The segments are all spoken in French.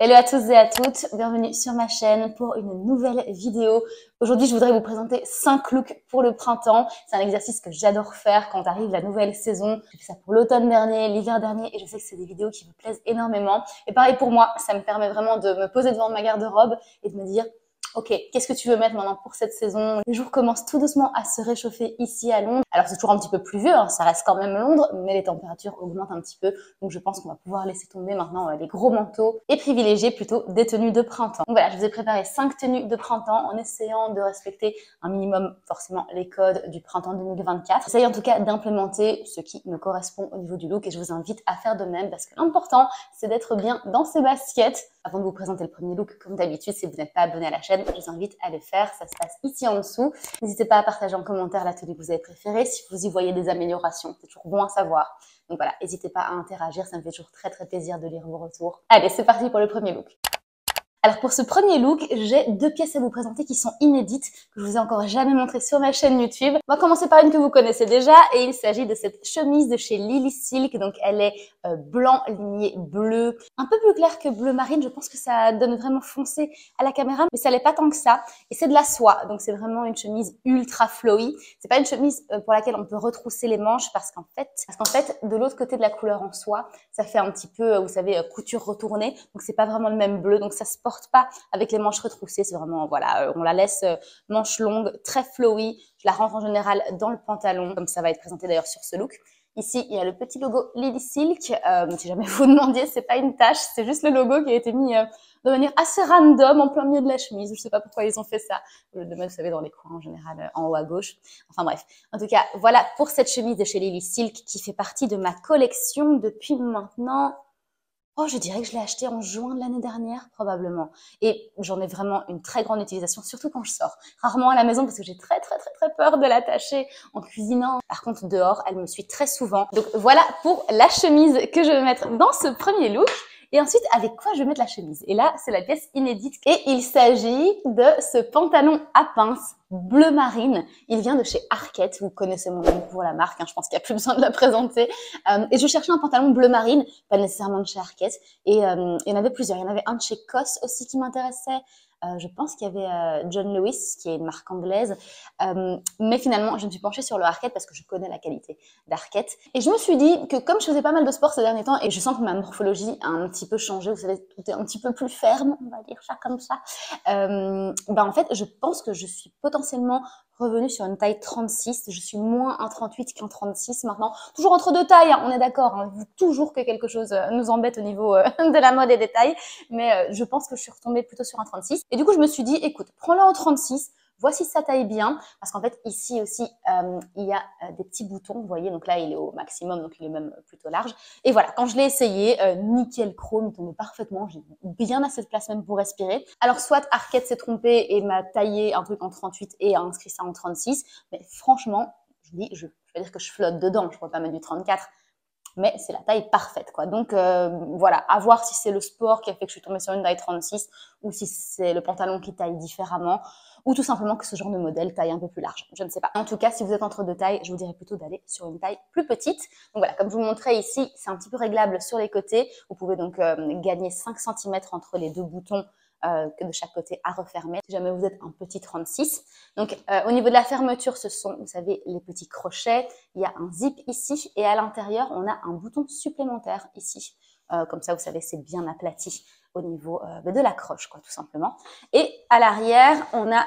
Hello à tous et à toutes, bienvenue sur ma chaîne pour une nouvelle vidéo. Aujourd'hui, je voudrais vous présenter 5 looks pour le printemps. C'est un exercice que j'adore faire quand arrive la nouvelle saison. J'ai fait ça pour l'automne dernier, l'hiver dernier et je sais que c'est des vidéos qui vous plaisent énormément. Et pareil pour moi, ça me permet vraiment de me poser devant ma garde-robe et de me dire ok, qu'est-ce que tu veux mettre maintenant pour cette saison? Les jours commencent tout doucement à se réchauffer ici à Londres. Alors c'est toujours un petit peu pluvieux, hein, ça reste quand même Londres, mais les températures augmentent un petit peu. Donc je pense qu'on va pouvoir laisser tomber maintenant les gros manteaux et privilégier plutôt des tenues de printemps. Donc voilà, je vous ai préparé 5 tenues de printemps en essayant de respecter un minimum forcément les codes du printemps 2024. J'essaye en tout cas d'implémenter ce qui me correspond au niveau du look et je vous invite à faire de même parce que l'important c'est d'être bien dans ses baskets. Avant de vous présenter le premier look, comme d'habitude, si vous n'êtes pas abonné à la chaîne, je vous invite à le faire. Ça se passe ici en dessous. N'hésitez pas à partager en commentaire la tenue que vous avez préférée si vous y voyez des améliorations. C'est toujours bon à savoir. Donc voilà, n'hésitez pas à interagir. Ça me fait toujours très plaisir de lire vos retours. Allez, c'est parti pour le premier look. Alors pour ce premier look, j'ai 2 pièces à vous présenter qui sont inédites, que je vous ai encore jamais montrées sur ma chaîne YouTube. On va commencer par une que vous connaissez déjà et il s'agit de cette chemise de chez Lily Silk. Donc elle est blanc ligné bleu, un peu plus clair que bleu marine. Je pense que ça donne vraiment foncé à la caméra, mais ça l'est pas tant que ça. Et c'est de la soie, donc c'est vraiment une chemise ultra flowy. C'est pas une chemise pour laquelle on peut retrousser les manches parce qu'en fait, de l'autre côté de la couleur en soie, ça fait un petit peu, vous savez, couture retournée. Donc c'est pas vraiment le même bleu, donc ça se porte pas avec les manches retroussées, c'est vraiment, voilà, on la laisse manche longue, très flowy. Je la rentre en général dans le pantalon, comme ça va être présenté d'ailleurs sur ce look. Ici, il y a le petit logo Lily Silk. Si jamais vous demandiez, c'est pas une tache, c'est juste le logo qui a été mis de manière assez random en plein milieu de la chemise. Je sais pas pourquoi ils ont fait ça. De même, vous savez, dans les coins en général, en haut à gauche. Enfin bref. En tout cas, voilà pour cette chemise de chez Lily Silk qui fait partie de ma collection depuis maintenant... Oh, je dirais que je l'ai acheté en juin de l'année dernière, probablement. Et j'en ai vraiment une très grande utilisation, surtout quand je sors. Rarement à la maison parce que j'ai très peur de l'attacher en cuisinant. Par contre, dehors, elle me suit très souvent. Donc voilà pour la chemise que je vais mettre dans ce premier look. Et ensuite, avec quoi je vais mettre la chemise? Et là, c'est la pièce inédite. Et il s'agit de ce pantalon à pince bleu marine. Il vient de chez Arket. Vous connaissez mon nom pour la marque, hein, je pense qu'il n'y a plus besoin de la présenter. Et je cherchais un pantalon bleu marine, pas nécessairement de chez Arket. Et il y en avait plusieurs. Il y en avait un de chez COS aussi qui m'intéressait. Je pense qu'il y avait John Lewis, qui est une marque anglaise. Mais finalement, je me suis penchée sur le Arket parce que je connais la qualité d'Arket. Et je me suis dit que comme je faisais pas mal de sport ces derniers temps et je sens que ma morphologie a un petit peu changé, vous savez, tout est un petit peu plus ferme, on va dire ça comme ça. En fait, je pense que je suis potentiellement revenue sur une taille 36. Je suis moins un 38 qu'un 36 maintenant. Toujours entre deux tailles, hein, on est d'accord. Hein, toujours que quelque chose nous embête au niveau de la mode et des tailles. Mais je pense que je suis retombée plutôt sur un 36. Et du coup, je me suis dit, écoute, prends-le en 36. Voici sa taille bien, parce qu'en fait, ici aussi, il y a des petits boutons, vous voyez, donc là, il est au maximum, donc il est même plutôt large. Et voilà, quand je l'ai essayé, nickel chrome, il tombait parfaitement, j'ai bien assez de place même pour respirer. Alors, soit Arket s'est trompé et m'a taillé un truc en 38 et a inscrit ça en 36, mais franchement, je vais dire que je flotte dedans, je ne pourrais pas mettre du 34, mais c'est la taille parfaite, quoi. Donc voilà, à voir si c'est le sport qui a fait que je suis tombée sur une taille 36 ou si c'est le pantalon qui taille différemment ou tout simplement que ce genre de modèle taille un peu plus large, je ne sais pas. En tout cas, si vous êtes entre deux tailles, je vous dirais plutôt d'aller sur une taille plus petite. Donc voilà, comme je vous montrais ici, c'est un petit peu réglable sur les côtés. Vous pouvez donc gagner 5 cm entre les deux boutons de chaque côté à refermer, si jamais vous êtes un petit 36. Donc au niveau de la fermeture, ce sont, vous savez, les petits crochets. Il y a un zip ici et à l'intérieur, on a un bouton supplémentaire ici. Comme ça, vous savez, c'est bien aplati au niveau de la croche, quoi, tout simplement. Et à l'arrière, on a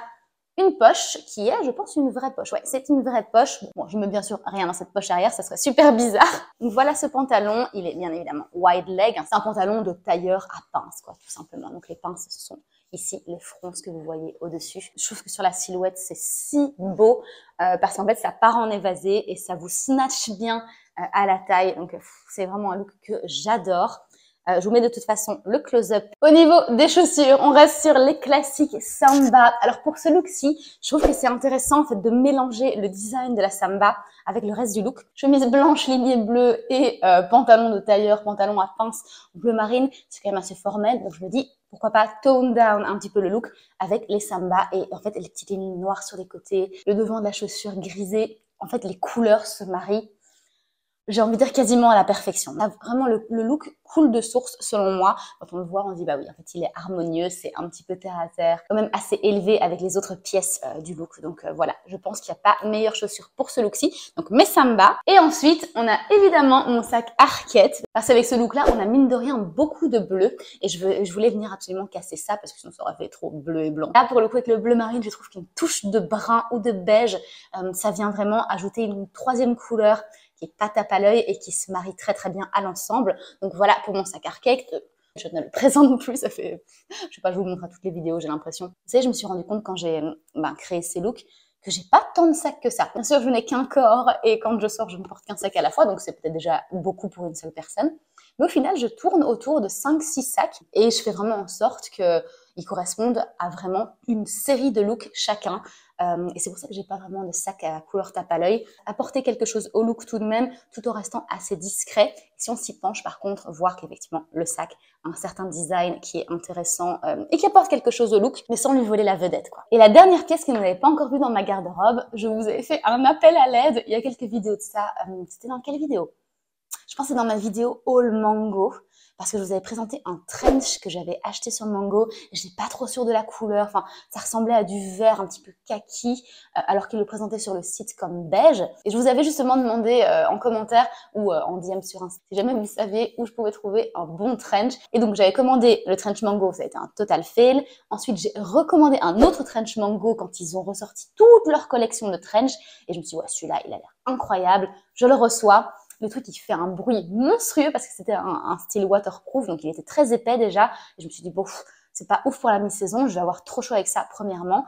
une poche qui est, je pense, une vraie poche. Ouais, c'est une vraie poche. Bon, je mets bien sûr rien dans cette poche arrière, ça serait super bizarre. Donc voilà ce pantalon, il est bien évidemment wide leg. C'est un pantalon de tailleur à pince, quoi, tout simplement. Donc les pinces, ce sont ici les fronces que vous voyez au-dessus. Je trouve que sur la silhouette, c'est si beau parce qu'en fait, ça part en évasé et ça vous snatch bien à la taille. Donc c'est vraiment un look que j'adore. Je vous mets de toute façon le close-up. Au niveau des chaussures, on reste sur les classiques Samba. Alors pour ce look-ci, je trouve que c'est intéressant en fait de mélanger le design de la Samba avec le reste du look. Chemise blanche, lignée bleue et pantalon de tailleur, pantalon à pince bleu marine. C'est quand même assez formel, donc je me dis pourquoi pas tone down un petit peu le look avec les Samba et en fait les petites lignes noires sur les côtés, le devant de la chaussure grisé. En fait, les couleurs se marient. j'ai envie de dire quasiment à la perfection. Là, vraiment, le look coule de source selon moi. Quand on le voit, on se dit bah oui, en fait, il est harmonieux, c'est un petit peu terre à terre, quand même assez élevé avec les autres pièces du look. Donc voilà, je pense qu'il n'y a pas meilleure chaussure pour ce look-ci. Donc mes Samba. Et ensuite, on a évidemment mon sac Arket. Parce qu'avec ce look-là, on a mine de rien beaucoup de bleu. Et je voulais venir absolument casser ça parce que sinon ça aurait fait trop bleu et blanc. Là, pour le coup, avec le bleu marine, je trouve qu'une touche de brun ou de beige, ça vient vraiment ajouter une troisième couleur qui est pas tape à l'œil et qui se marie très très bien à l'ensemble. Donc voilà pour mon sac Arket. Je ne le présente plus, ça fait, je sais pas, je vous montre à toutes les vidéos, j'ai l'impression. Vous savez, je me suis rendu compte quand j'ai créé ces looks que j'ai pas tant de sacs que ça. Bien sûr, je n'ai qu'un corps et quand je sors, je ne porte qu'un sac à la fois, donc c'est peut-être déjà beaucoup pour une seule personne. Mais au final, je tourne autour de 5-6 sacs et je fais vraiment en sorte qu'ils correspondent à vraiment une série de looks chacun. Et c'est pour ça que j'ai pas vraiment de sac à couleur tape à l'œil. Apporter quelque chose au look tout de même, tout en restant assez discret. Si on s'y penche, par contre, voir qu'effectivement, le sac a un certain design qui est intéressant et qui apporte quelque chose au look, mais sans lui voler la vedette, quoi. Et la dernière pièce que vous n'avez pas encore vue dans ma garde-robe, je vous ai fait un appel à l'aide il y a quelques vidéos de ça. C'était dans quelle vidéo? Je pense que c'est dans ma vidéo Haul Mango, parce que je vous avais présenté un trench que j'avais acheté sur Mango. Je n'étais pas trop sûre de la couleur. Enfin, ça ressemblait à du vert un petit peu kaki, alors qu'il le présentait sur le site comme beige. Et je vous avais justement demandé en commentaire ou en DM sur Insta, si jamais vous saviez où je pouvais trouver un bon trench. Et donc, j'avais commandé le trench Mango, ça a été un total fail. Ensuite, j'ai recommandé un autre trench Mango quand ils ont ressorti toute leur collection de trench. Et je me suis dit, ouais, celui-là, il a l'air incroyable. Je le reçois. Le truc, il fait un bruit monstrueux parce que c'était un style waterproof, donc il était très épais déjà. Et je me suis dit, bon, c'est pas ouf pour la mi-saison, je vais avoir trop chaud avec ça, premièrement.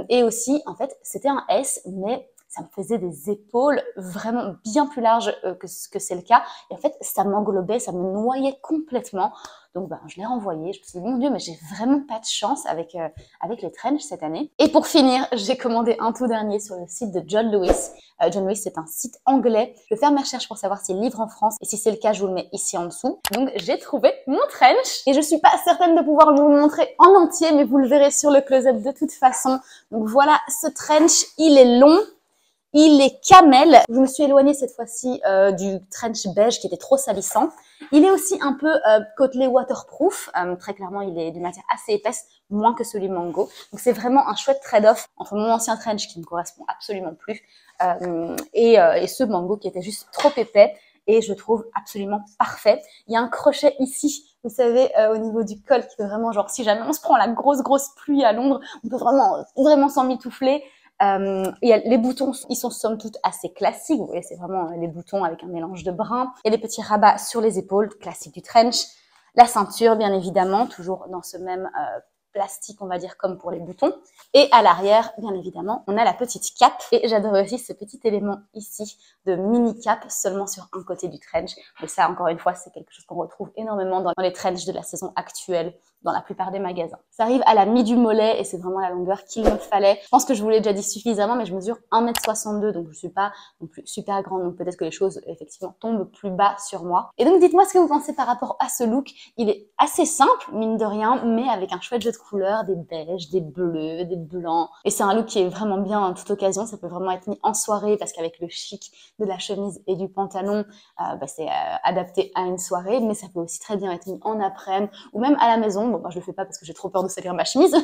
Et aussi, en fait, c'était un S, mais ça me faisait des épaules vraiment bien plus larges que ce que c'est le cas. Et en fait, ça m'englobait, ça me noyait complètement. Donc, je l'ai renvoyé. Je me suis dit, mon Dieu, mais j'ai vraiment pas de chance avec les trench cette année. Et pour finir, j'ai commandé un tout dernier sur le site de John Lewis. John Lewis, c'est un site anglais. Je vais faire ma recherche pour savoir s'il livre en France. Et si c'est le cas, je vous le mets ici en dessous. Donc, j'ai trouvé mon trench. Et je suis pas certaine de pouvoir vous le montrer en entier, mais vous le verrez sur le close-up de toute façon. Donc, voilà, ce trench, il est long. Il est camel. Je me suis éloignée cette fois-ci du trench beige qui était trop salissant. Il est aussi un peu côtelé waterproof. Très clairement, il est d'une matière assez épaisse, moins que celui Mango. Donc c'est vraiment un chouette trade-off entre mon ancien trench qui ne me correspond absolument plus et ce Mango qui était juste trop épais et je trouve absolument parfait. Il y a un crochet ici, vous savez, au niveau du col qui fait vraiment genre si jamais on se prend la grosse pluie à Londres, on peut vraiment s'en mitoufler. Les boutons, ils sont somme toute assez classiques. Vous voyez, c'est vraiment les boutons avec un mélange de brun. Il y a des petits rabats sur les épaules, classique du trench. La ceinture, bien évidemment, toujours dans ce même plastique, on va dire, comme pour les boutons. Et à l'arrière, bien évidemment, on a la petite cape. Et j'adore aussi ce petit élément ici de mini cape seulement sur un côté du trench. Mais ça, encore une fois, c'est quelque chose qu'on retrouve énormément dans les trenchs de la saison actuelle, dans la plupart des magasins. Ça arrive à la mi du mollet et c'est vraiment la longueur qu'il me fallait. Je pense que je vous l'ai déjà dit suffisamment, mais je mesure 1m62, donc je suis pas non plus super grande, donc peut-être que les choses, effectivement, tombent plus bas sur moi. Et donc, dites-moi ce que vous pensez par rapport à ce look. Il est assez simple, mine de rien, mais avec un chouette jeu de couleurs, des beiges, des bleus, des blancs. Et c'est un look qui est vraiment bien en toute occasion. Ça peut vraiment être mis en soirée parce qu'avec le chic de la chemise et du pantalon, c'est adapté à une soirée, mais ça peut aussi très bien être mis en après-midi ou même à la maison. Bon, je le fais pas parce que j'ai trop peur de salir ma chemise,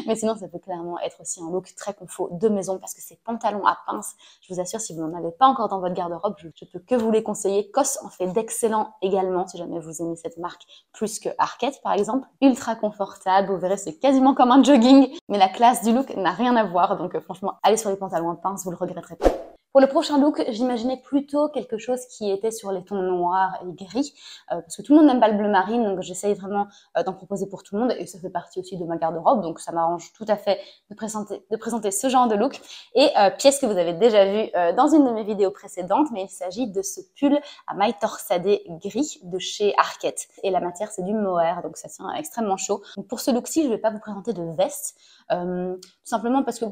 mais sinon ça peut clairement être aussi un look très confort de maison parce que ces pantalons à pince, je vous assure, si vous n'en avez pas encore dans votre garde-robe, je peux que vous les conseiller. COS en fait d'excellents également, si jamais vous aimez cette marque plus que Arket par exemple. Ultra confortable, vous verrez, c'est quasiment comme un jogging, mais la classe du look n'a rien à voir, donc franchement, allez sur les pantalons à pince, vous le regretterez pas. Pour le prochain look, j'imaginais plutôt quelque chose qui était sur les tons noirs et gris, parce que tout le monde n'aime pas le bleu marine, donc j'essaye vraiment d'en proposer pour tout le monde, et ça fait partie aussi de ma garde-robe, donc ça m'arrange tout à fait de présenter ce genre de look. Et pièce que vous avez déjà vue dans une de mes vidéos précédentes, mais il s'agit de ce pull à mailles torsadées gris de chez Arket. Et la matière, c'est du mohair, donc ça tient extrêmement chaud. Donc pour ce look-ci, je ne vais pas vous présenter de veste, tout simplement parce que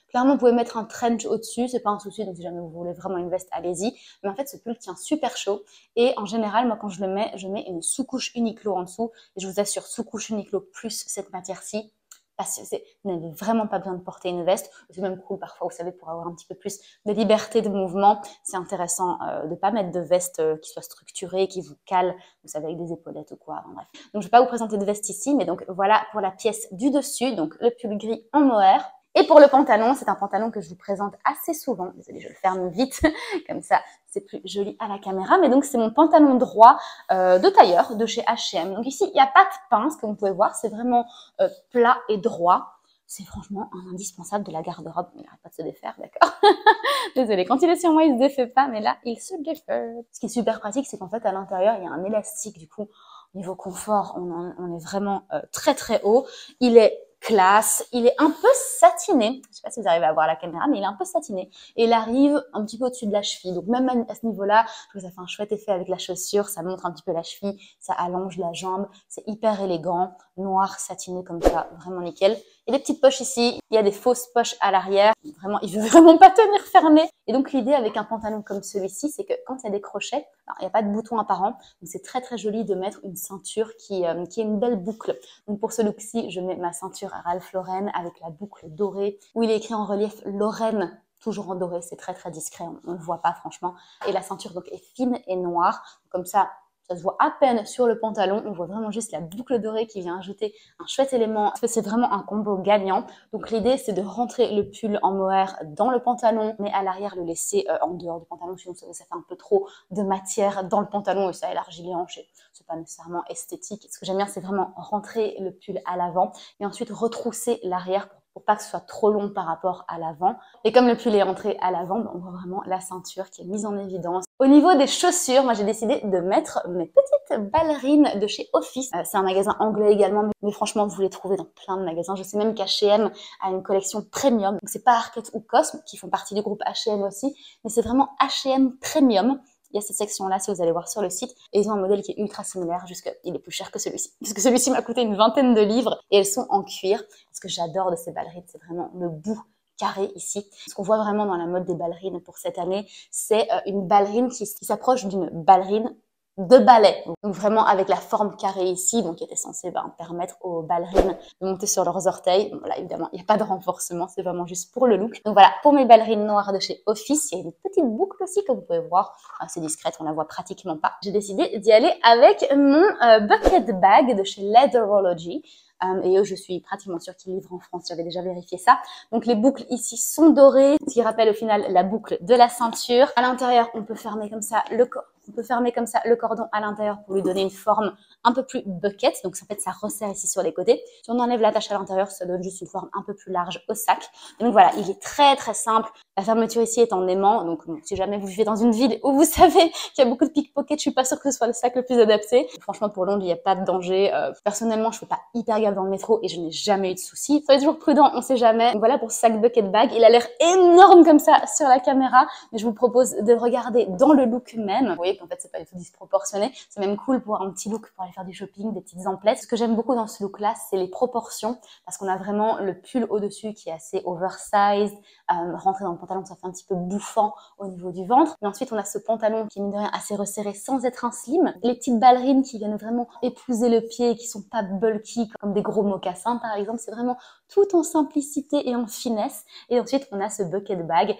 clairement, vous pouvez mettre un trench au-dessus, c'est pas un souci, donc si jamais vous voulez vraiment une veste, allez-y. Mais en fait, ce pull tient super chaud. Et en général, moi, quand je mets une sous-couche Uniqlo en dessous. Et je vous assure, sous-couche Uniqlo plus cette matière-ci, vous n'avez vraiment pas besoin de porter une veste. C'est même cool parfois, vous savez, pour avoir un petit peu plus de liberté de mouvement. C'est intéressant de pas mettre de veste qui soit structurée, qui vous cale, vous savez, avec des épaulettes ou quoi. Enfin, bref. Donc, je vais pas vous présenter de veste ici, mais donc voilà pour la pièce du dessus. Donc, le pull gris en mohair. Et pour le pantalon, c'est un pantalon que je vous présente assez souvent. Désolée, je le ferme vite, comme ça c'est plus joli à la caméra. Mais donc c'est mon pantalon droit de tailleur de chez H&M. Donc ici, il n'y a pas de pince, comme vous pouvez voir, c'est vraiment plat et droit. C'est franchement un indispensable de la garde-robe. Il n'arrête pas de se défaire, d'accord? Désolée, quand il est sur moi, il se défait pas, mais là, il se défait. Ce qui est super pratique, c'est qu'en fait, à l'intérieur, il y a un élastique. Du coup, niveau confort, on est vraiment très très haut. Il est classe, il est un peu satiné, je sais pas si vous arrivez à voir la caméra, mais il est un peu satiné, et il arrive un petit peu au-dessus de la cheville, donc même à ce niveau-là, je trouve que ça fait un chouette effet avec la chaussure, ça montre un petit peu la cheville, ça allonge la jambe, c'est hyper élégant, noir, satiné comme ça, vraiment nickel. Il y a des petites poches ici, il y a des fausses poches à l'arrière, vraiment, il veut vraiment pas tenir fermé, et donc l'idée avec un pantalon comme celui-ci, c'est que quand il y a des crochets, alors, il n'y a pas de bouton apparent, donc c'est très très joli de mettre une ceinture qui a une belle boucle. Donc pour ce look-ci, je mets ma ceinture à Ralph Lauren avec la boucle dorée où il est écrit en relief Lorraine, toujours en doré, c'est très très discret, on ne le voit pas franchement. Et la ceinture donc est fine et noire, comme ça se voit à peine sur le pantalon, on voit vraiment juste la boucle dorée qui vient ajouter un chouette élément. C'est vraiment un combo gagnant. Donc l'idée c'est de rentrer le pull en mohair dans le pantalon, mais à l'arrière le laisser en dehors du pantalon, sinon ça fait un peu trop de matière dans le pantalon et ça élargit les hanches. C'est pas nécessairement esthétique. Ce que j'aime bien, c'est vraiment rentrer le pull à l'avant et ensuite retrousser l'arrière pour pas que ce soit trop long par rapport à l'avant. Et comme le pull est rentré à l'avant, on voit vraiment la ceinture qui est mise en évidence. Au niveau des chaussures, moi j'ai décidé de mettre mes petites ballerines de chez Office. C'est un magasin anglais également, mais franchement vous les trouvez dans plein de magasins. Je sais même qu'H&M a une collection premium. Donc c'est pas Arket ou Cosme qui font partie du groupe H&M aussi, mais c'est vraiment H&M premium. Il y a cette section-là, si vous allez voir sur le site. Et ils ont un modèle qui est ultra similaire, juste qu'il est plus cher que celui-ci. Parce que celui-ci m'a coûté une 20aine de livres et elles sont en cuir. Ce que j'adore de ces ballerines, c'est vraiment le bout carré ici. Ce qu'on voit vraiment dans la mode des ballerines pour cette année, c'est une ballerine qui s'approche d'une ballerine de ballet. Donc vraiment avec la forme carrée ici, donc qui était censée permettre aux ballerines de monter sur leurs orteils. Bon, là évidemment, il n'y a pas de renforcement, c'est vraiment juste pour le look. Donc voilà, pour mes ballerines noires de chez Office, il y a une petite boucle aussi que vous pouvez voir. C'est discrète, on la voit pratiquement pas. J'ai décidé d'y aller avec mon bucket bag de chez Leatherology. Et eux, je suis pratiquement sûre qu'ils livrent en France, j'avais déjà vérifié ça. Donc les boucles ici sont dorées, ce qui rappelle au final la boucle de la ceinture. À l'intérieur, on peut fermer comme ça le cordon à l'intérieur pour lui donner une forme un peu plus bucket. Donc en fait, ça resserre ici sur les côtés. Si on enlève l'attache à l'intérieur, ça donne juste une forme un peu plus large au sac. Et donc voilà, il est très très simple. La fermeture ici est en aimant. Donc si jamais vous vivez dans une ville où vous savez qu'il y a beaucoup de pickpockets, je suis pas sûre que ce soit le sac le plus adapté. Franchement, pour Londres, il n'y a pas de danger. Personnellement, je fais pas hyper gaffe dans le métro et je n'ai jamais eu de soucis. Soyez toujours prudent, on sait jamais. Donc voilà pour ce sac bucket bag. Il a l'air énorme comme ça sur la caméra, mais je vous propose de le regarder dans le look même. Vous voyez qu'en fait, c'est pas du tout disproportionné. C'est même cool pour un petit look pour aller faire du shopping, des petites emplettes. Ce que j'aime beaucoup dans ce look-là, c'est les proportions, parce qu'on a vraiment le pull au-dessus qui est assez oversized, rentré dans le pantalon, ça fait un petit peu bouffant au niveau du ventre. Mais ensuite, on a ce pantalon qui, mine de rien, assez resserré sans être un slim. Les petites ballerines qui viennent vraiment épouser le pied, qui sont pas bulky, comme des gros mocassins, par exemple. C'est vraiment tout en simplicité et en finesse. Et ensuite, on a ce bucket bag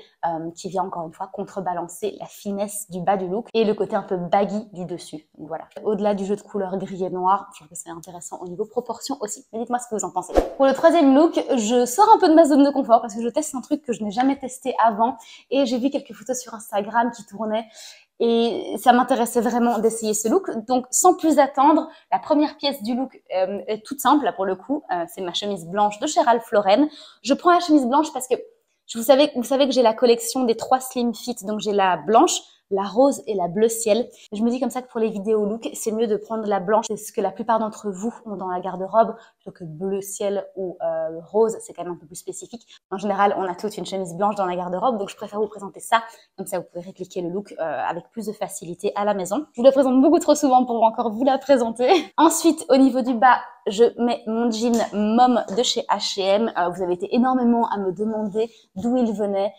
qui vient encore une fois contrebalancer la finesse du bas du look et le côté un peu baggy du dessus. Donc voilà. Au-delà du jeu de couleurs gris et noir, je trouve que c'est intéressant au niveau proportion aussi. Mais dites-moi ce que vous en pensez. Pour le troisième look, je sors un peu de ma zone de confort parce que je teste un truc que je n'ai jamais testé avant et j'ai vu quelques photos sur Instagram qui tournaient. Et ça m'intéressait vraiment d'essayer ce look. Donc, sans plus attendre, la première pièce du look est toute simple, là, pour le coup. C'est ma chemise blanche de chez Ralph Lauren. Je prends la chemise blanche parce que vous savez que j'ai la collection des 3 Slim Fit. Donc, j'ai la blanche, la rose et la bleu ciel. Je me dis comme ça que pour les vidéos look, c'est mieux de prendre la blanche. C'est ce que la plupart d'entre vous ont dans la garde-robe, plutôt que bleu ciel ou rose, c'est quand même un peu plus spécifique. En général, on a toute une chemise blanche dans la garde-robe, donc je préfère vous présenter ça. Comme ça, vous pouvez répliquer le look avec plus de facilité à la maison. Je vous la présente beaucoup trop souvent pour encore vous la présenter. Ensuite, au niveau du bas, je mets mon jean Mom de chez H&M. Vous avez été énormément à me demander d'où il venait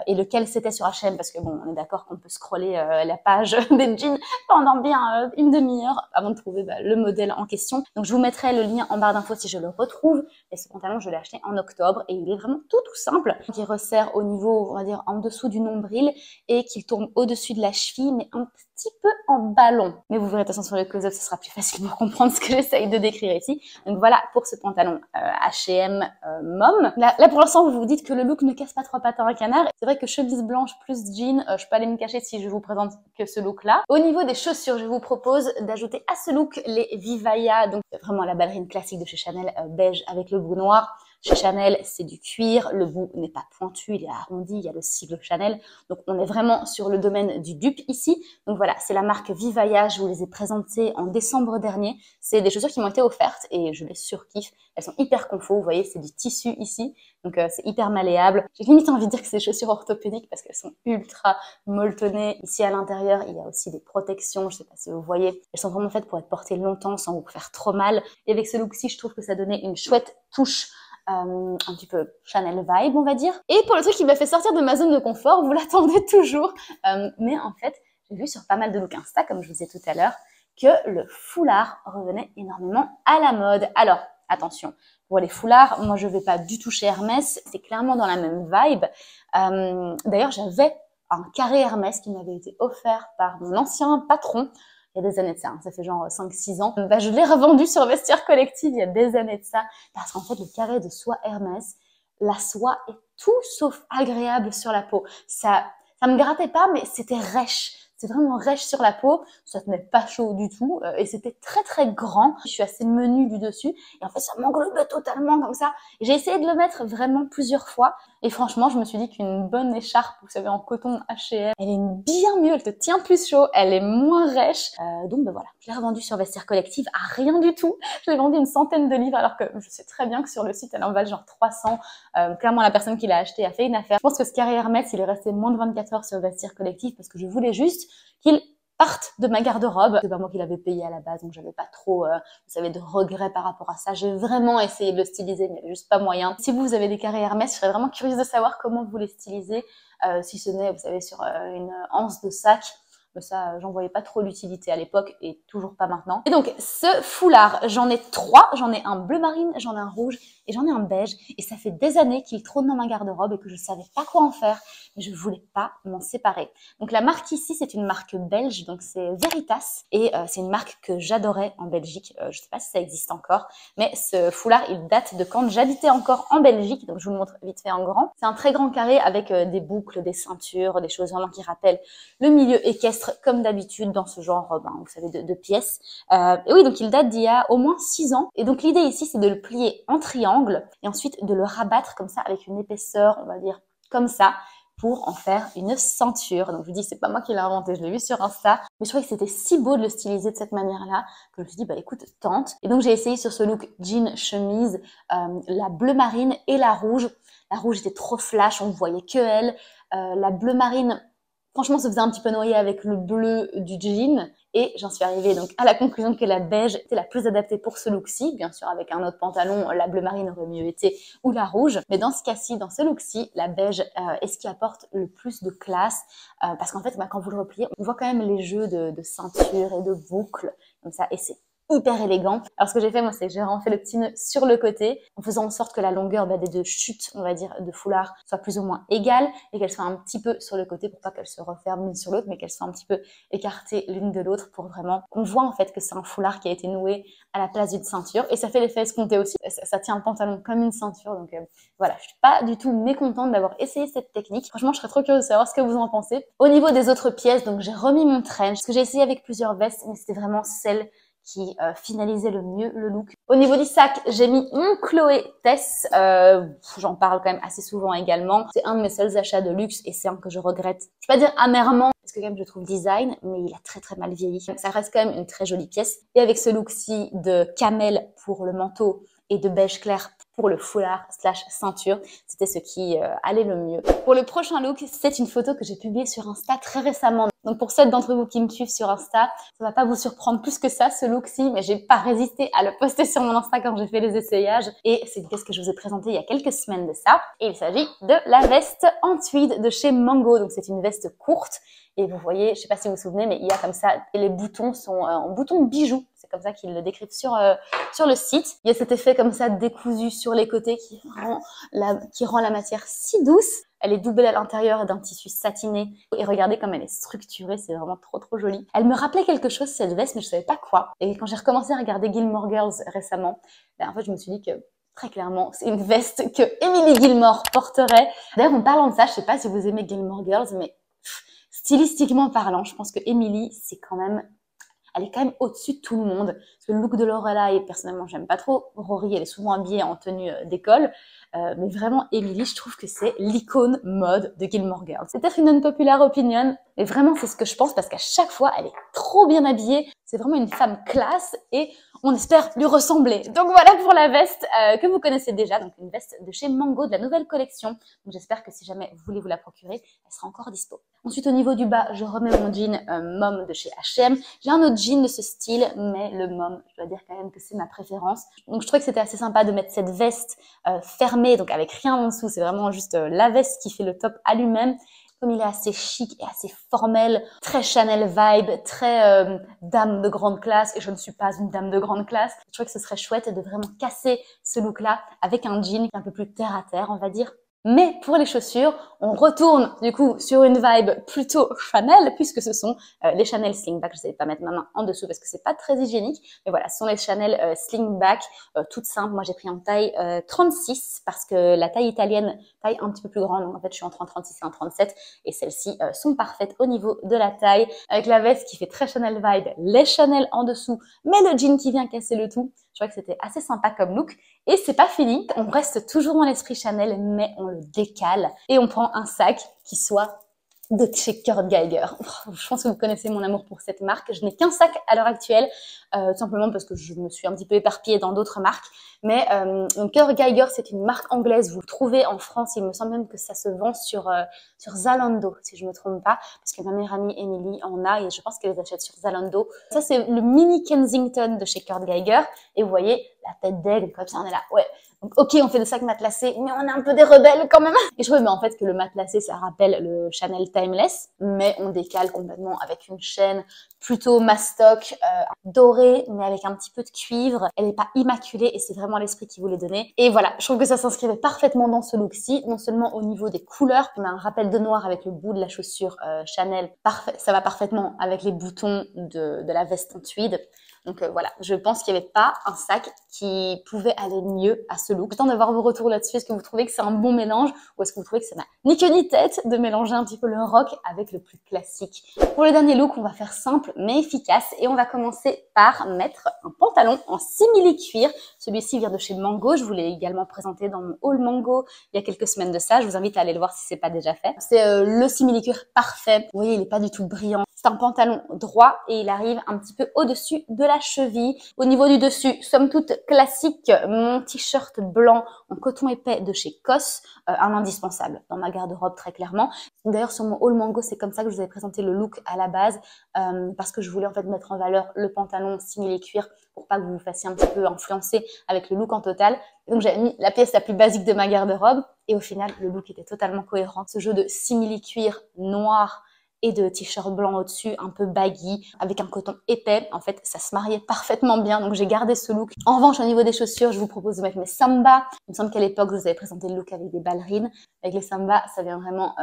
et lequel c'était sur H&M, parce que bon, on est d'accord qu'on peut scroller scrollé la page des jeans pendant bien une demi-heure avant de trouver le modèle en question. Donc je vous mettrai le lien en barre d'infos si je le retrouve. Et ce pantalon, je l'ai acheté en octobre et il est vraiment tout simple. Qui resserre au niveau, on va dire, en dessous du nombril et qu'il tourne au-dessus de la cheville, mais un petit peu en ballon. Mais vous verrez de toute façon sur le close-up, ce sera plus facile pour comprendre ce que j'essaye de décrire ici. Donc voilà pour ce pantalon H&M Mom. Là pour l'instant, vous vous dites que le look ne casse pas trois pattes à un canard. C'est vrai que chemise blanche plus jean, je peux aller me cacher si je vous présente que ce look-là. Au niveau des chaussures, je vous propose d'ajouter à ce look les Vivaya, donc vraiment la ballerine classique de chez Chanel, beige avec le bout noir. Chez Chanel, c'est du cuir, le bout n'est pas pointu, il est arrondi, il y a le sigle Chanel. Donc on est vraiment sur le domaine du dupe ici. Donc voilà, c'est la marque Vivaya, je vous les ai présentées en décembre dernier. C'est des chaussures qui m'ont été offertes et je les surkiffe. Elles sont hyper confo, vous voyez, c'est du tissu ici. Donc c'est hyper malléable. J'ai limite envie de dire que c'est des chaussures orthopédiques parce qu'elles sont ultra molletonnées. Ici à l'intérieur, il y a aussi des protections, je sais pas si vous voyez. Elles sont vraiment faites pour être portées longtemps sans vous faire trop mal. Et avec ce look-ci, je trouve que ça donnait une chouette touche un petit peu Chanel vibe, on va dire. Et pour le truc qui m'a fait sortir de ma zone de confort, vous l'attendez toujours. Mais en fait, j'ai vu sur pas mal de looks Insta, comme je vous disais tout à l'heure, que le foulard revenait énormément à la mode. Alors, attention, pour les foulards, moi je vais pas du tout chez Hermès, c'est clairement dans la même vibe. D'ailleurs, j'avais un carré Hermès qui m'avait été offert par mon ancien patron. Il y a des années de ça, hein, ça fait genre 5-6 ans. Je l'ai revendu sur Vestiaire Collective il y a des années de ça, parce qu'en fait, le carré de soie Hermès, la soie est tout sauf agréable sur la peau. Ça me grattait pas, mais c'était rêche. C'est vraiment rêche sur la peau, ça tenait pas chaud du tout, et c'était très grand. Je suis assez menue du dessus, et en fait ça m'englobait totalement comme ça. J'ai essayé de le mettre vraiment plusieurs fois, et franchement je me suis dit qu'une bonne écharpe, vous savez en coton H&M, elle est bien mieux, elle te tient plus chaud, elle est moins rêche. Donc voilà, je l'ai revendue sur Vestiaire Collective à rien du tout. Je l'ai vendu une centaine de livres, alors que je sais très bien que sur le site elle en valent genre 300. Clairement la personne qui l'a acheté a fait une affaire. Je pense que ce carré Hermès, il est resté moins de 24 heures sur Vestiaire Collective, parce que je voulais juste qu'il parte de ma garde-robe. C'est pas moi qui l'avais payé à la base, donc j'avais pas trop, vous savez, de regrets par rapport à ça. J'ai vraiment essayé de le styliser, mais il n'y avait juste pas moyen. Si vous avez des carrés Hermès, je serais vraiment curieuse de savoir comment vous les stylisez, si ce n'est, vous savez, sur une anse de sac. Mais ça, j'en voyais pas trop l'utilité à l'époque et toujours pas maintenant. Et donc, ce foulard, j'en ai 3. J'en ai un bleu marine, j'en ai un rouge et j'en ai un beige. Et ça fait des années qu'il trône dans ma garde-robe et que je savais pas quoi en faire. Mais je voulais pas m'en séparer. Donc, la marque ici, c'est une marque belge. Donc, c'est Veritas. Et c'est une marque que j'adorais en Belgique. Je sais pas si ça existe encore. Mais ce foulard, il date de quand j'habitais encore en Belgique. Donc, je vous le montre vite fait en grand. C'est un très grand carré avec des boucles, des ceintures, des choses vraiment qui rappellent le milieu équestre comme d'habitude dans ce genre, vous savez, de pièces. Et oui, donc il date d'il y a au moins 6 ans. Et donc l'idée ici, c'est de le plier en triangle et ensuite de le rabattre comme ça avec une épaisseur, on va dire, comme ça, pour en faire une ceinture. Donc je vous dis, c'est pas moi qui l'ai inventé, je l'ai vu sur Insta. Mais je trouvais que c'était si beau de le styliser de cette manière-là que je me suis dit, bah écoute, tente. Et donc j'ai essayé sur ce look jean, chemise, la bleu marine et la rouge. La rouge était trop flash, on voyait que elle. La bleu marine, franchement, ça faisait un petit peu noyer avec le bleu du jean. Et j'en suis arrivée donc à la conclusion que la beige était la plus adaptée pour ce look-ci. Bien sûr, avec un autre pantalon, la bleu marine aurait mieux été, ou la rouge. Mais dans ce cas-ci, dans ce look-ci, la beige est ce qui apporte le plus de classe. Parce qu'en fait, quand vous le repliez, on voit quand même les jeux de ceinture et de boucles, comme ça. Et c'est hyper élégant. Alors ce que j'ai fait moi, c'est que j'ai vraiment fait le petit nœud sur le côté en faisant en sorte que la longueur des deux chutes, on va dire, de foulard soit plus ou moins égale et qu'elle soit un petit peu sur le côté pour pas qu'elle se referme l'une sur l'autre, mais qu'elle soit un petit peu écartée l'une de l'autre pour vraiment qu'on voit en fait que c'est un foulard qui a été noué à la place d'une ceinture. Et ça fait l'effet escompté aussi. Ça tient le pantalon comme une ceinture. Donc voilà, je suis pas du tout mécontente d'avoir essayé cette technique. Franchement, je serais trop curieuse de savoir ce que vous en pensez. Au niveau des autres pièces, donc j'ai remis mon trench, parce que j'ai essayé avec plusieurs vestes, mais c'était vraiment celle qui finalisait le mieux le look. Au niveau du sac, j'ai mis mon Chloé Tess. J'en parle quand même assez souvent également. C'est un de mes seuls achats de luxe et c'est un que je regrette. Je vais pas dire amèrement, parce que quand même je trouve design, mais il a très mal vieilli. Ça reste quand même une très jolie pièce. Et avec ce look-ci de camel pour le manteau et de beige clair pour le foulard / ceinture, c'était ce qui allait le mieux. Pour le prochain look, c'est une photo que j'ai publiée sur Insta très récemment. Donc pour celles d'entre vous qui me suivent sur Insta, ça va pas vous surprendre plus que ça, ce look-ci, mais j'ai pas résisté à le poster sur mon Insta quand j'ai fait les essayages. Et c'est une pièce que je vous ai présentée il y a quelques semaines de ça. Et il s'agit de la veste en tweed de chez Mango. Donc c'est une veste courte. Et vous voyez, je sais pas si vous vous souvenez, mais il y a comme ça, et les boutons sont en boutons bijoux. C'est comme ça qu'ils le décrivent sur le site. Il y a cet effet comme ça décousu sur les côtés qui rend la matière si douce. Elle est doublée à l'intérieur d'un tissu satiné. Et regardez comme elle est structurée, c'est vraiment trop joli. Elle me rappelait quelque chose, cette veste, mais je savais pas quoi. Et quand j'ai recommencé à regarder Gilmore Girls récemment, en fait, je me suis dit que très clairement, c'est une veste que Emily Gilmore porterait. D'ailleurs, en parlant de ça, je sais pas si vous aimez Gilmore Girls, mais stylistiquement parlant, je pense que Emily, elle est quand même au-dessus de tout le monde. Parce que le look de Lorelai, personnellement, j'aime pas trop. Rory, elle est souvent habillée en tenue d'école. Mais vraiment, Emily, je trouve que c'est l'icône mode de Gilmore Girls. C'est peut-être une unpopular opinion, mais vraiment, c'est ce que je pense parce qu'à chaque fois, elle est trop bien habillée. C'est vraiment une femme classe et on espère lui ressembler. Donc voilà pour la veste que vous connaissez déjà. Donc une veste de chez Mango, de la nouvelle collection. Donc j'espère que si jamais vous voulez vous la procurer, elle sera encore dispo. Ensuite, au niveau du bas, je remets mon jean Mom de chez H&M. J'ai un autre jean de ce style, mais le Mom, je dois dire quand même que c'est ma préférence. Donc je trouvais que c'était assez sympa de mettre cette veste fermée, donc avec rien en dessous. C'est vraiment juste la veste qui fait le top à lui-même. Comme il est assez chic et assez formel, très Chanel vibe, très dame de grande classe, et je ne suis pas une dame de grande classe, je trouve que ce serait chouette de vraiment casser ce look-là avec un jean un peu plus terre à terre, on va dire. Mais pour les chaussures, on retourne du coup sur une vibe plutôt Chanel, puisque ce sont les Chanel Slingback. Je ne savais pas mettre ma main en dessous parce que c'est pas très hygiénique, mais voilà, ce sont les Chanel Slingback, toutes simples. Moi j'ai pris en taille 36 parce que la taille italienne taille un petit peu plus grande, donc en fait je suis entre un 36 et un 37, et celles-ci sont parfaites au niveau de la taille, avec la veste qui fait très Chanel vibe, les Chanel en dessous, mais le jean qui vient casser le tout. Je crois que c'était assez sympa comme look. Et c'est pas fini, on reste toujours dans l'esprit Chanel, mais on le décale et on prend un sac qui soit de chez Kurt Geiger. Je pense que vous connaissez mon amour pour cette marque. Je n'ai qu'un sac à l'heure actuelle, tout simplement parce que je me suis un petit peu éparpillée dans d'autres marques. Mais donc Kurt Geiger, c'est une marque anglaise. Vous le trouvez en France. Il me semble même que ça se vend sur Zalando, si je me trompe pas, parce que ma meilleure amie Emily en a et je pense qu'elle les achète sur Zalando. Ça, c'est le mini Kensington de chez Kurt Geiger. Et vous voyez la tête d'aigle comme ça, on est là. Ouais. Donc, ok, on fait des sacs matelassés, mais on est un peu des rebelles quand même. Et je trouvais en fait que le matelassé, ça rappelle le Chanel Timeless, mais on décale complètement avec une chaîne plutôt mastoc, dorée, mais avec un petit peu de cuivre. Elle n'est pas immaculée et c'est vraiment l'esprit qui voulait donner. Et voilà, je trouve que ça s'inscrivait parfaitement dans ce look-ci, non seulement au niveau des couleurs, on a un rappel de noir avec le bout de la chaussure Chanel, parfait, ça va parfaitement avec les boutons de la veste en tweed. Donc voilà, je pense qu'il n'y avait pas un sac qui pouvait aller mieux à ce look. J'attends d'avoir vos retours là-dessus. Est-ce que vous trouvez que c'est un bon mélange ou est-ce que vous trouvez que ça n'a ni queue ni tête de mélanger un petit peu le rock avec le plus classique? Pour le dernier look, on va faire simple mais efficace et on va commencer par mettre un pantalon en simili-cuir. Celui-ci vient de chez Mango. Je vous l'ai également présenté dans mon haul Mango il y a quelques semaines de ça. Je vous invite à aller le voir si c'est pas déjà fait. C'est le simili-cuir parfait. Vous voyez, il n'est pas du tout brillant. C'est un pantalon droit et il arrive un petit peu au-dessus de la cheville. Au niveau du dessus, somme toute classique, mon t-shirt blanc en coton épais de chez COS, un indispensable dans ma garde-robe très clairement. D'ailleurs sur mon haul Mango, c'est comme ça que je vous ai présenté le look à la base parce que je voulais en fait mettre en valeur le pantalon simili-cuir pour pas que vous vous fassiez un petit peu influencer avec le look en total. Et donc j'avais mis la pièce la plus basique de ma garde-robe et au final le look était totalement cohérent. Ce jeu de simili-cuir noir et de t-shirt blanc au-dessus, un peu baggy, avec un coton épais. En fait, ça se mariait parfaitement bien, donc j'ai gardé ce look. En revanche, au niveau des chaussures, je vous propose de mettre mes Samba. Il me semble qu'à l'époque, je vous avais présenté le look avec des ballerines. Avec les Samba, ça vient vraiment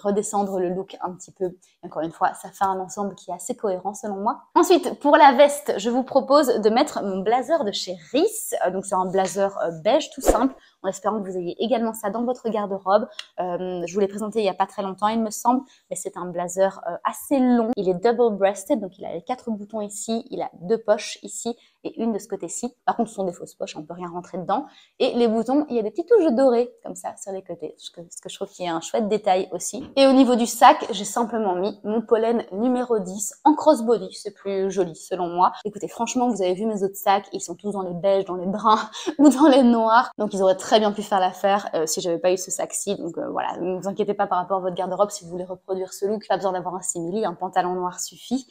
redescendre le look un petit peu. Et encore une fois, ça fait un ensemble qui est assez cohérent selon moi. Ensuite, pour la veste, je vous propose de mettre mon blazer de chez Reiss. Donc c'est un blazer beige tout simple, en espérant que vous ayez également ça dans votre garde-robe. Je vous l'ai présenté il n'y a pas très longtemps, il me semble, mais c'est un blazer assez long. Il est double-breasted, donc il a les 4 boutons ici, il a 2 poches ici et une de ce côté-ci. Par contre, ce sont des fausses poches, on peut rien rentrer dedans. Et les boutons, il y a des petites touches dorées comme ça sur les côtés, ce que je trouve qu'il y a un chouette détail aussi. Et au niveau du sac, j'ai simplement mis mon pollen numéro 10 en crossbody, c'est plus joli selon moi. Écoutez, franchement, vous avez vu mes autres sacs, ils sont tous dans les beiges, dans les bruns ou dans les noirs, donc ils auraient très bien pu faire l'affaire si j'avais pas eu ce sac-ci. Donc voilà, ne vous inquiétez pas par rapport à votre garde-robe si vous voulez reproduire ce look, pas besoin d'avoir un simili, un pantalon noir suffit.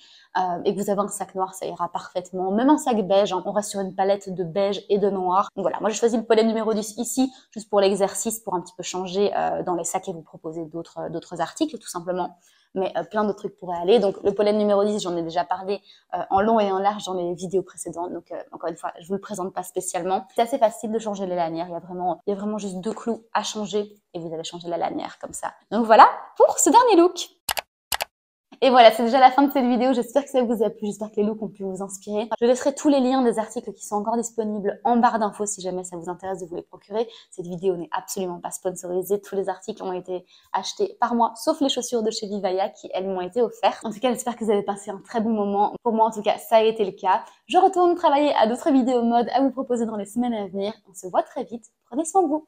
Et que vous avez un sac noir, ça ira parfaitement. Même un sac beige, hein, on reste sur une palette de beige et de noir. Donc voilà, moi j'ai choisi le pollen numéro 10 ici, juste pour l'exercice, pour un petit peu changer dans les sacs et vous proposer d'autres articles, tout simplement. Mais plein d'autres trucs pourraient aller. Donc le pollen numéro 10, j'en ai déjà parlé en long et en large dans les vidéos précédentes. Donc encore une fois, je vous le présente pas spécialement. C'est assez facile de changer les lanières. Il y a vraiment juste 2 clous à changer et vous allez changer la lanière comme ça. Donc voilà pour ce dernier look. Et voilà, c'est déjà la fin de cette vidéo. J'espère que ça vous a plu, j'espère que les looks ont pu vous inspirer. Je laisserai tous les liens des articles qui sont encore disponibles en barre d'infos si jamais ça vous intéresse de vous les procurer. Cette vidéo n'est absolument pas sponsorisée. Tous les articles ont été achetés par moi, sauf les chaussures de chez Vivaya qui, elles, m'ont été offertes. En tout cas, j'espère que vous avez passé un très bon moment. Pour moi, en tout cas, ça a été le cas. Je retourne travailler à d'autres vidéos mode à vous proposer dans les semaines à venir. On se voit très vite. Prenez soin de vous.